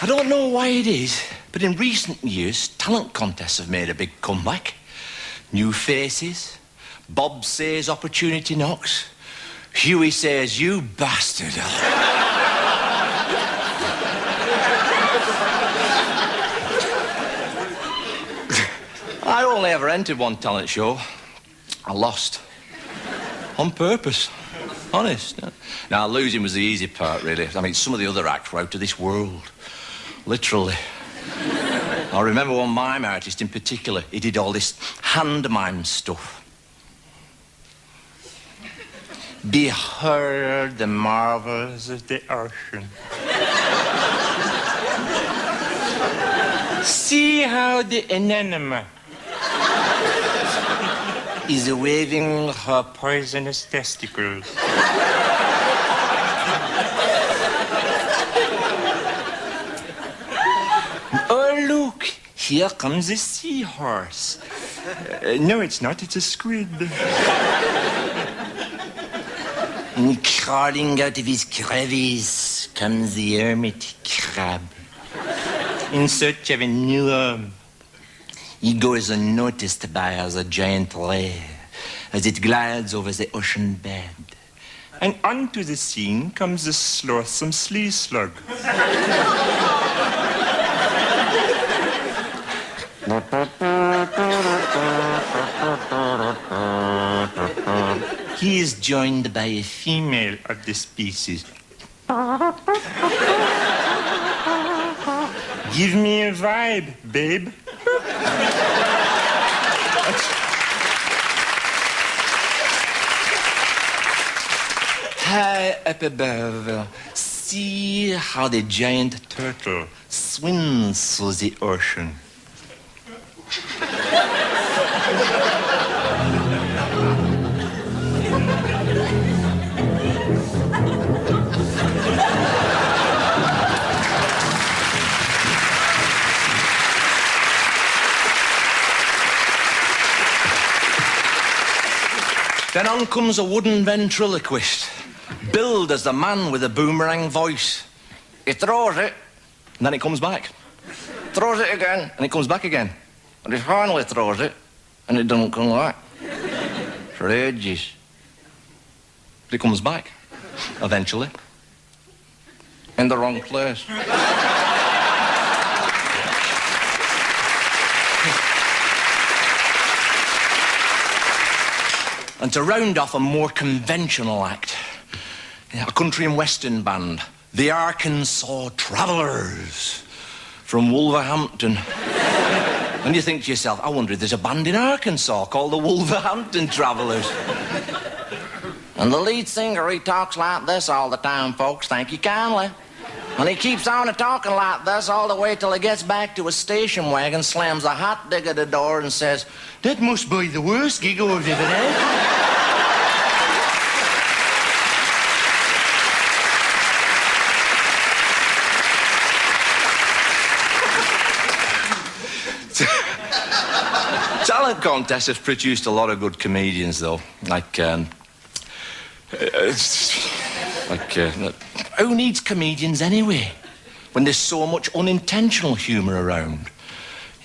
I don't know why it is, but in recent years, talent contests have made a big comeback. New faces. Bob says opportunity knocks. Huey says, you bastard. I only ever entered one talent show. I lost. On purpose. Honest. Now, losing was the easy part, really. I mean, some of the other acts were out of this world. Literally. I remember one mime artist in particular. He did all this hand mime stuff. Behold the marvels of the ocean. See how the anemone is waving her poisonous testicles. Oh, look, here comes a seahorse. No, it's not, it's a squid. And crawling out of his crevice comes the hermit crab. In search of a new home. He goes unnoticed by the giant ray as it glides over the ocean bed. And onto the scene comes the slothsome slee slug. He is joined by a female of the species. Give me a vibe, babe. High up above, see how the giant turtle swims through the ocean. Then on comes a wooden ventriloquist, billed as the man with the boomerang voice. He throws it, and then it comes back. Throws it again, and it comes back again. And he finally throws it, and it doesn't come back. For ages. But it comes back, eventually. In the wrong place. And to round off a more conventional act, a country and western band, the Arkansas Travellers from Wolverhampton. And you think to yourself, I wonder if there's a band in Arkansas called the Wolverhampton Travellers. And the lead singer, he talks like this all the time, folks, thank you kindly. And he keeps on talking like this all the way till he gets back to his station wagon, slams a hot dig at the door and says, that must be the worst gig I've ever had. Talent contests have produced a lot of good comedians, though. Who needs comedians anyway? When there's so much unintentional humour around.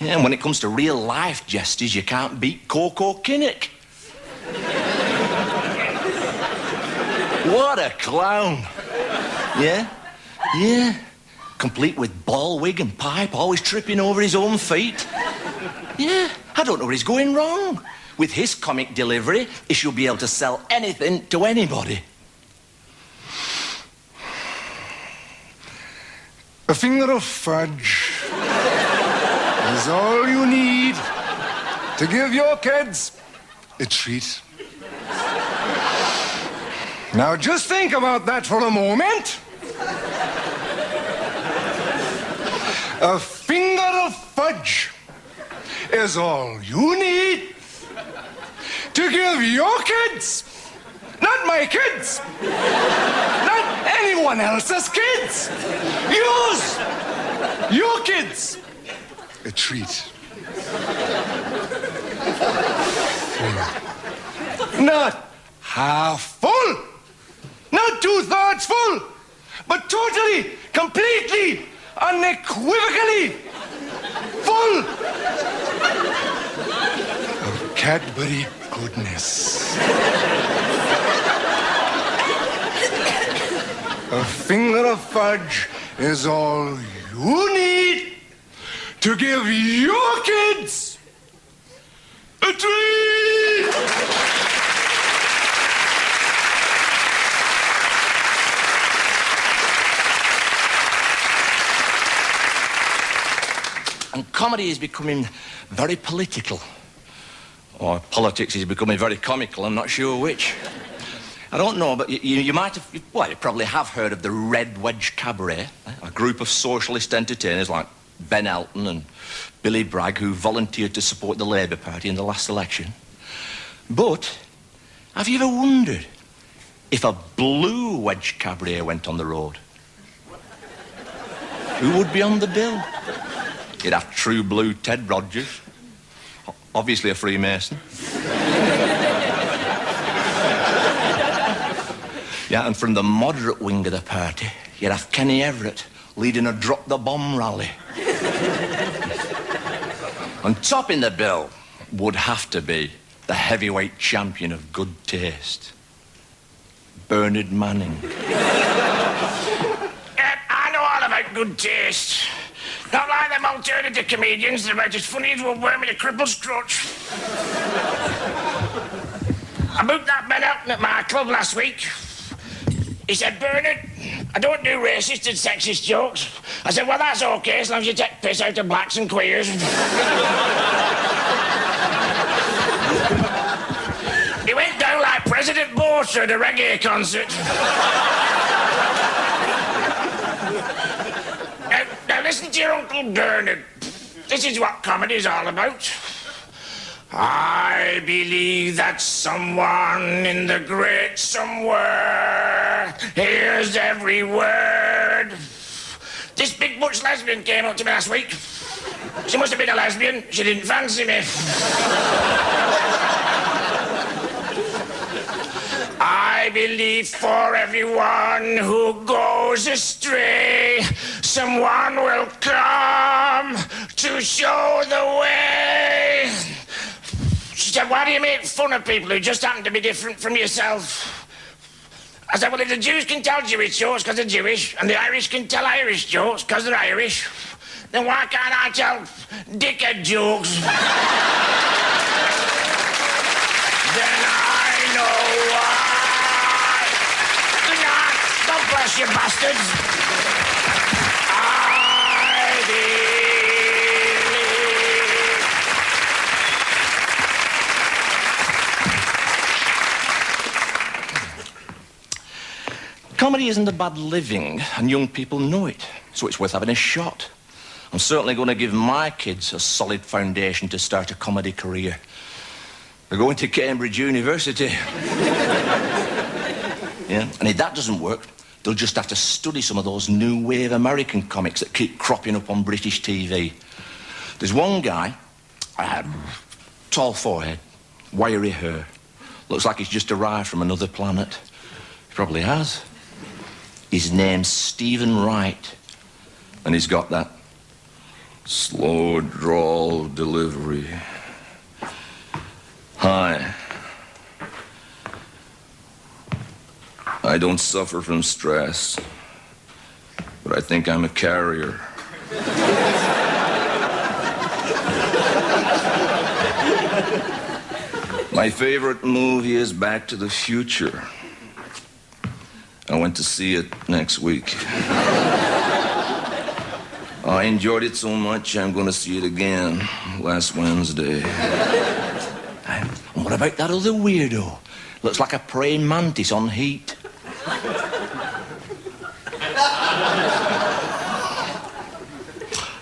Yeah, and when it comes to real-life jesters, you can't beat Coco Kinnock. What a clown. Yeah? Yeah. Complete with ball wig and pipe, always tripping over his own feet. Yeah, I don't know where he's going wrong. With his comic delivery, he should be able to sell anything to anybody. A finger of fudge is all you need to give your kids a treat. Now just think about that for a moment. A finger of fudge is all you need to give your kids, not my kids, not anyone else's kids, yours, your kids, a treat. Not half full, not 2/3 full, but totally, completely, unequivocally full of Cadbury goodness. A finger of fudge is all you need to give your kids a treat. And comedy is becoming very political. Or politics is becoming very comical, I'm not sure which. I don't know, but you might have... Well, you probably have heard of the Red Wedge Cabaret, a group of socialist entertainers like Ben Elton and Billy Bragg who volunteered to support the Labour Party in the last election. But have you ever wondered if a Blue Wedge Cabaret went on the road? Who would be on the bill? You'd have True Blue Ted Rogers, obviously a Freemason. Yeah, and from the moderate wing of the party, you'd have Kenny Everett leading a drop-the-bomb rally. And topping the bill would have to be the heavyweight champion of good taste, Bernard Manning. I know all about good taste. Not like them alternative comedians that are about as funny as a worm in a cripple's crotch. I booked that Ben Elton at my club last week. He said, Bernard, I don't do racist and sexist jokes. I said, well, that's okay, as long as you take piss out of blacks and queers. He went down like President Bush at a reggae concert. Now listen to your Uncle Bernard. This is what comedy's all about. I believe that someone in the great somewhere hears every word. This big butch lesbian came up to me last week. She must have been a lesbian. She didn't fancy me. I believe for everyone who goes astray, someone will come to show the way. She said, why do you make fun of people who just happen to be different from yourself? I said, well, if the Jews can tell Jewish jokes because they're Jewish, and the Irish can tell Irish jokes because they're Irish, then why can't I tell dickhead jokes? Then I know why. Good night. God bless you, bastards. I believe. Comedy isn't a bad living, and young people know it, so it's worth having a shot. I'm certainly going to give my kids a solid foundation to start a comedy career. They're going to Cambridge University. Yeah, and if that doesn't work, they'll just have to study some of those new wave American comics that keep cropping up on British TV. There's one guy, tall forehead, wiry hair, looks like he's just arrived from another planet. He probably has. His name's Stephen Wright, and he's got that slow drawl delivery. Hi. I don't suffer from stress, but I think I'm a carrier. My favorite movie is Back to the Future. I went to see it next week. I enjoyed it so much, I'm going to see it again last Wednesday. And what about that other weirdo? Looks like a praying mantis on heat.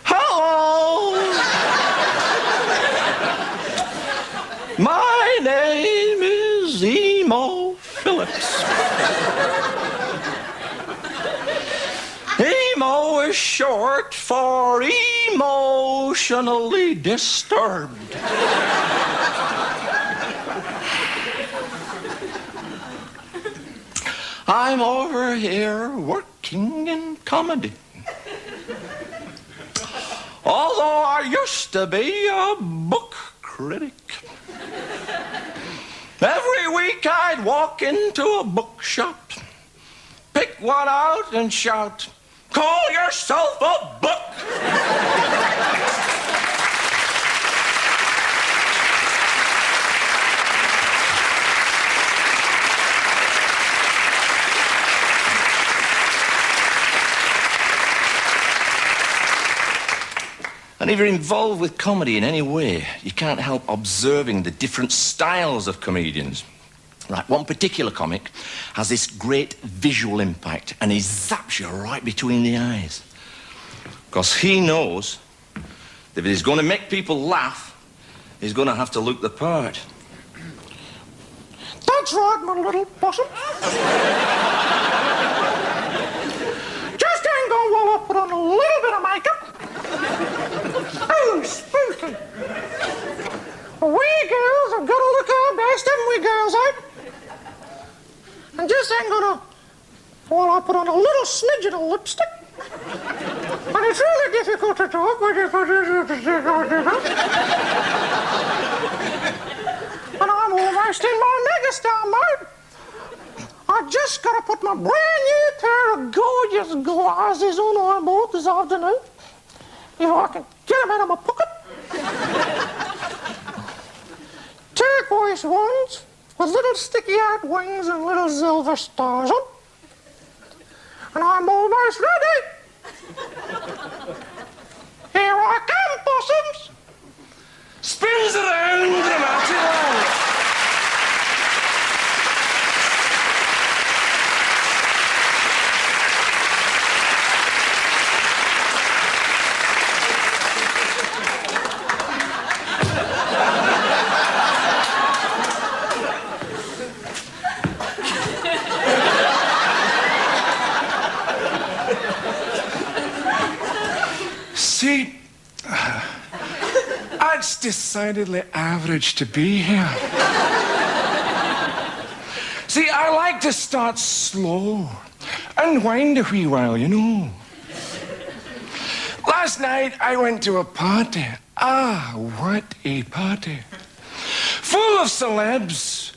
Hello! My name is Emo Phillips. Emo is short for emotionally disturbed. I'm over here working in comedy. although I used to be a book critic. Every week I'd walk into a bookshop, pick one out and shout, "Call yourself a book!" And if you're involved with comedy in any way, you can't help observing the different styles of comedians. Right, one particular comic has this great visual impact and he zaps you right between the eyes. Because he knows that if he's going to make people laugh, he's going to have to look the part. That's right, my little possum. Just hang on while I put on a little bit of makeup. Oh, spooky. We girls have got to look our best, haven't we, girls, eh? And just hang on while I put on a little smidgen of lipstick. And it's really difficult to talk when you put it. And I'm almost in my megastar mode. I just got to put my brand new pair of gorgeous glasses on I bought this afternoon. If I can get them out of my pocket. Turquoise ones with little sticky-out wings and little silver stars on. And I'm almost ready. Here I come, possums. Spins around dramatically. See, that's decidedly average to be here. See, I like to start slow and wind a wee while, you know. Last night I went to a party. Ah, what a party. Full of celebs.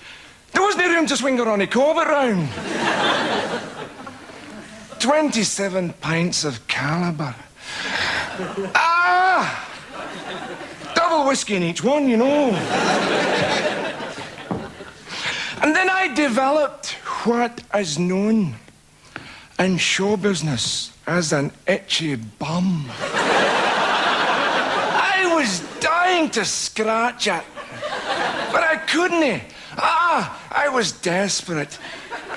There wasn't room to swing a Ronnie Corbett round. 27 pints of caliber. Ah! Double whiskey in each one, you know. And then I developed what is known in show business as an itchy bum. I was dying to scratch it, but I couldn't. I was desperate.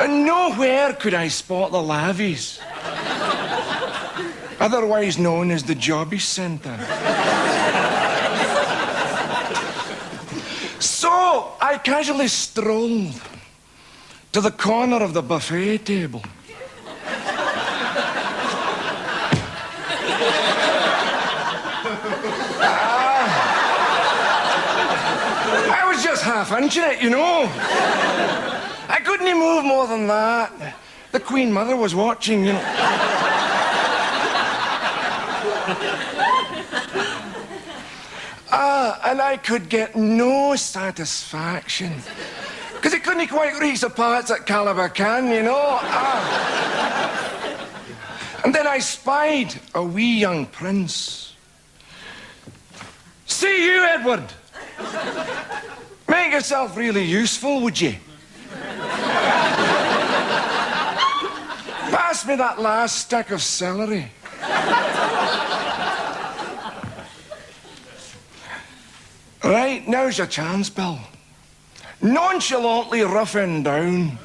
And nowhere could I spot the lavies. Otherwise known as the Jobby Centre. So I casually strolled to the corner of the buffet table. I was just half inching it, you know. I couldn't move more than that. The Queen Mother was watching, you know. And I could get no satisfaction. Because it couldn't quite reach the parts that caliber can, you know. And then I spied a wee young prince. See you, Edward. Make yourself really useful, would you? Pass me that last stick of celery. Right, now's your chance, Bill. Nonchalantly roughing down.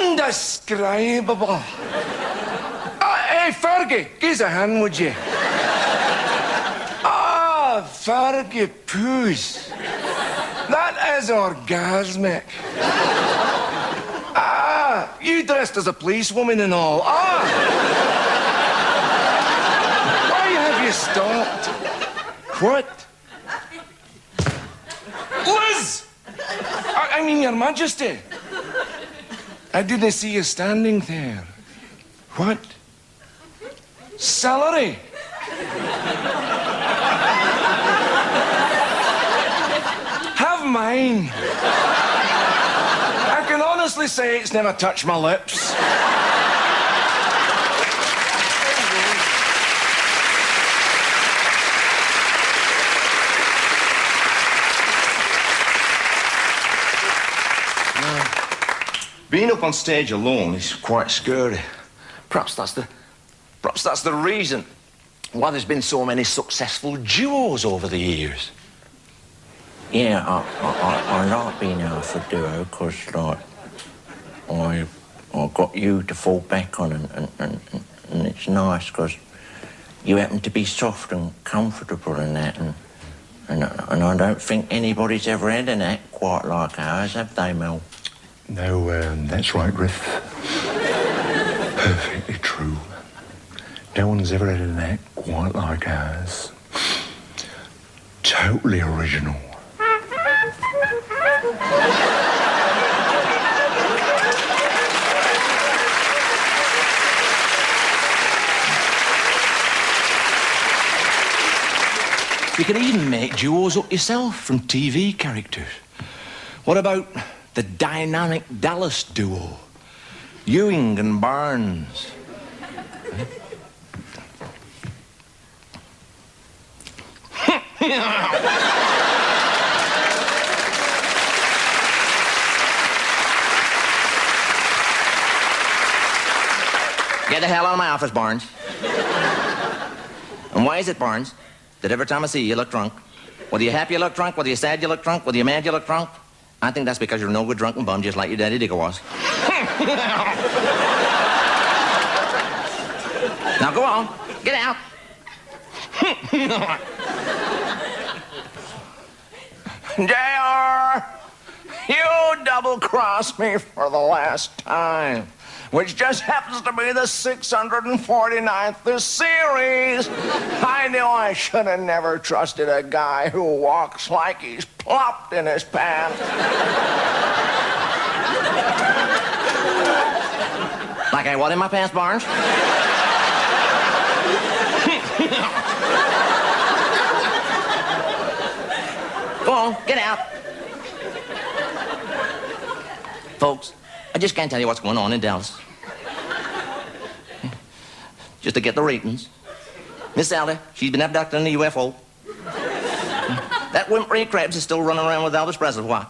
Indescribable. Hey, Fergie, give us a hand, would you? Fergie Poos. That is orgasmic. You dressed as a policewoman and all. Why have you stopped? What? Liz! I mean, Your Majesty. I didn't see you standing there. What? Celery? Have mine. I can honestly say it's never touched my lips. Being up on stage alone is quite scary. Perhaps that's the reason why there's been so many successful duos over the years. Yeah, I like being out a duo because, like, I got you to fall back on and it's nice because you happen to be soft and comfortable and that and I don't think anybody's ever had an act quite like ours, have they, Mel? No, that's right, Griff. Perfectly true. No one's ever had an act quite like ours. Totally original. You can even make duos up yourself from TV characters. What about the dynamic Dallas duo? Ewing and Barnes. Get the hell out of my office, Barnes. And why is it, Barnes, that every time I see you, you look drunk? Whether you're happy, you look drunk. Whether you're sad, you look drunk. Whether you're mad, you look drunk. I think that's because you're no good drunken bum, just like your daddy Digger was. Now go on, get out. JR, you double-crossed me for the last time, which just happens to be the 649th this series. I knew I should have never trusted a guy who walks like he's plopped in his pants. Like I what in my pants, Barnes? Go on, get out. Folks, I just can't tell you what's going on in Dallas. Just to get the ratings. Miss Sally, she's been abducted in a UFO. That wimp Ray Krabs is still running around with Elvis Presley. Why?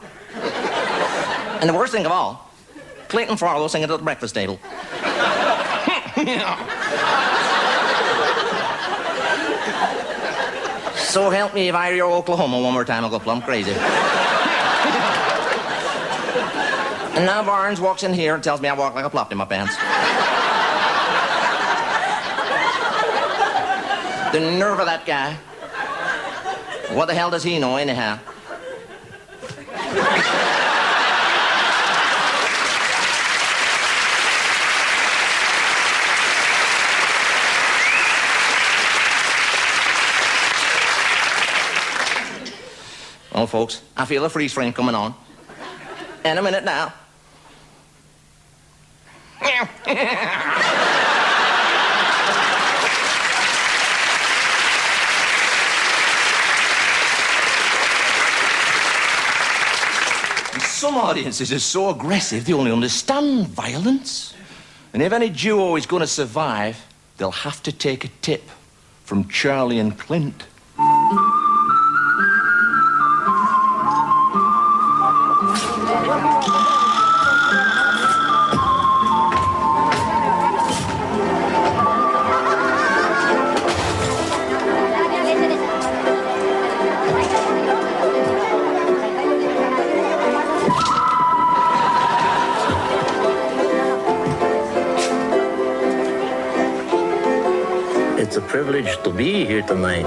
And the worst thing of all, Clayton Farlow singing at the breakfast table. So help me if I hear Oklahoma one more time, I'll go plumb crazy. And now Barnes walks in here and tells me I walk like a plopped in my pants. The nerve of that guy. What the hell does he know, anyhow? Well, folks, I feel a freeze frame coming on. In a minute now. Some audiences are so aggressive they only understand violence. And if any duo is going to survive, they'll have to take a tip from Charlie and Clint. It's a privilege to be here tonight,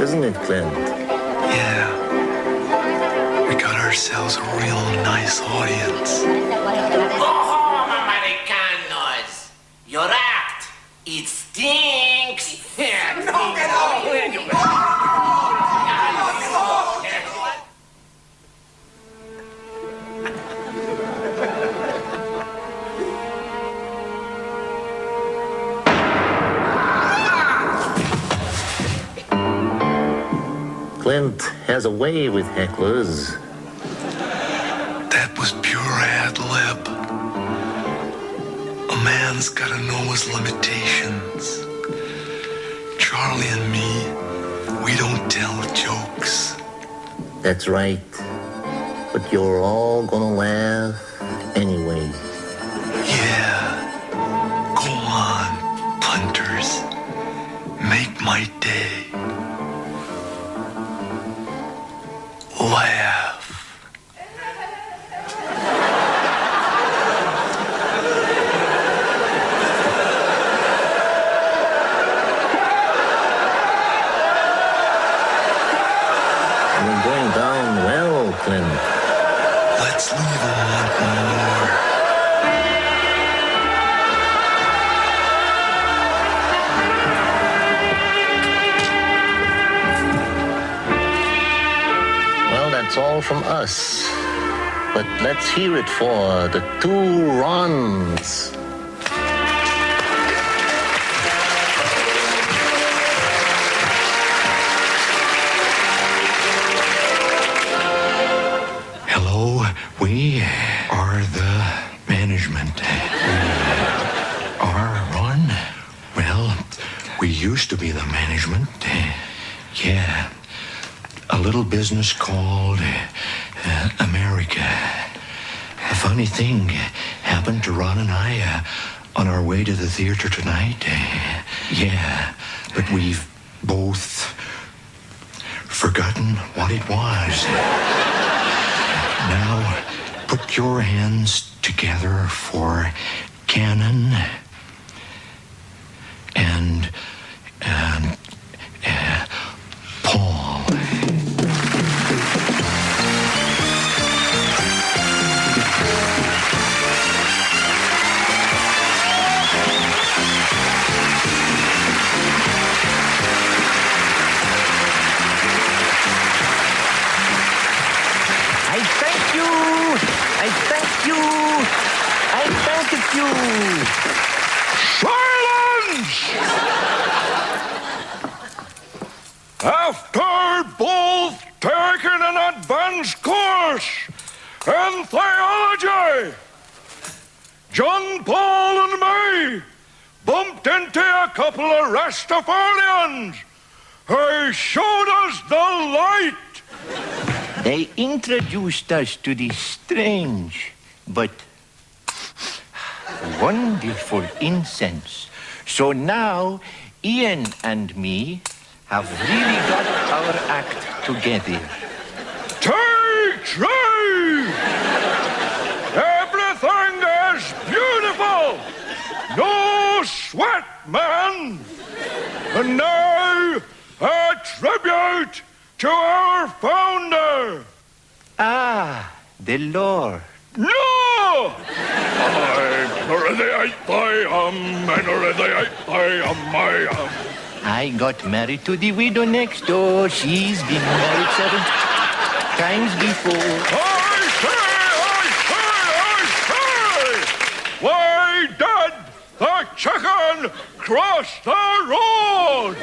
isn't it, Clint? Yeah. We got ourselves a real nice audience. Go home, Americanos. Your act, it stinks. Clint has a way with hecklers. That was pure ad lib. A man's gotta know his limitations. Charlie and me, we don't tell jokes. That's right. But you're all gonna laugh anyway. Yeah. Go on, punters. Make my day. Laugh. We're going down well, Clint. Let's leave him wanting more. Well, that's all from us. But let's hear it for the two Rons. Hello, we are the management. We are on. Well, we used to be the management. Yeah. A little business called America. A funny thing happened to Ron and I on our way to the theater tonight. Yeah, but we've both forgotten what it was. Now, put your hands together for Cannon and Paul. I thank you. I thank you. I thank you. Silence! After both taking an advanced course in theology, John Paul and me bumped into a couple of Rastafarians who showed us the light. They introduced us to the strange but wonderful incense. So now Ian and me have really got our act together. Take three! Everything is beautiful! No sweat, man! And now, a tribute to our founder! Ah, the Lord. No! I got married to the widow next door. She's been married 7 times before. Why did the chicken cross the road?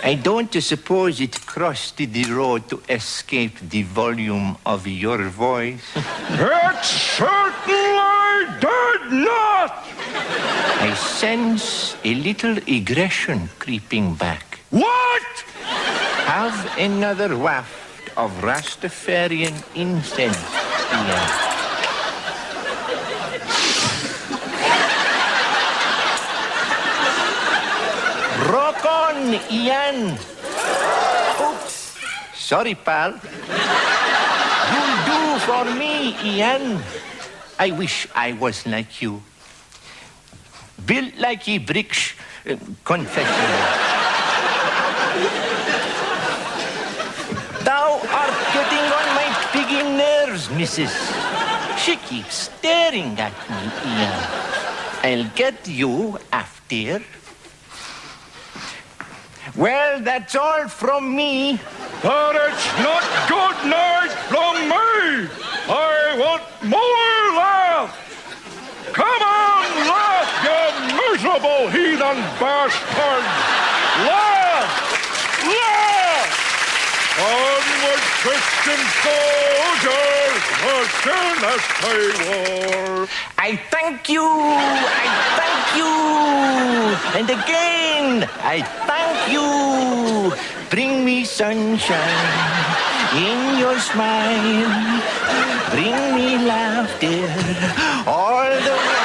I don't suppose it crossed the road to escape the volume of your voice. It certainly did not! I sense a little aggression creeping back. What? Have another waft of Rastafarian incense, Ian. Rock on, Ian. Oops. Sorry, pal. You'll do for me, Ian. I wish I was like you. Built like a brick confessional. Thou art getting on my piggy nerves, missus. She keeps staring at me, Ian. I'll get you after. Well, that's all from me. But it's not good night from me. I want more laugh. Come on, laugh, you miserable heathen bastard. Laugh! Laugh! Onward, Christian soldiers, against thy war. I thank you, I thank you, and again, I thank you. Bring me sunshine in your smile, bring me laughter all the way.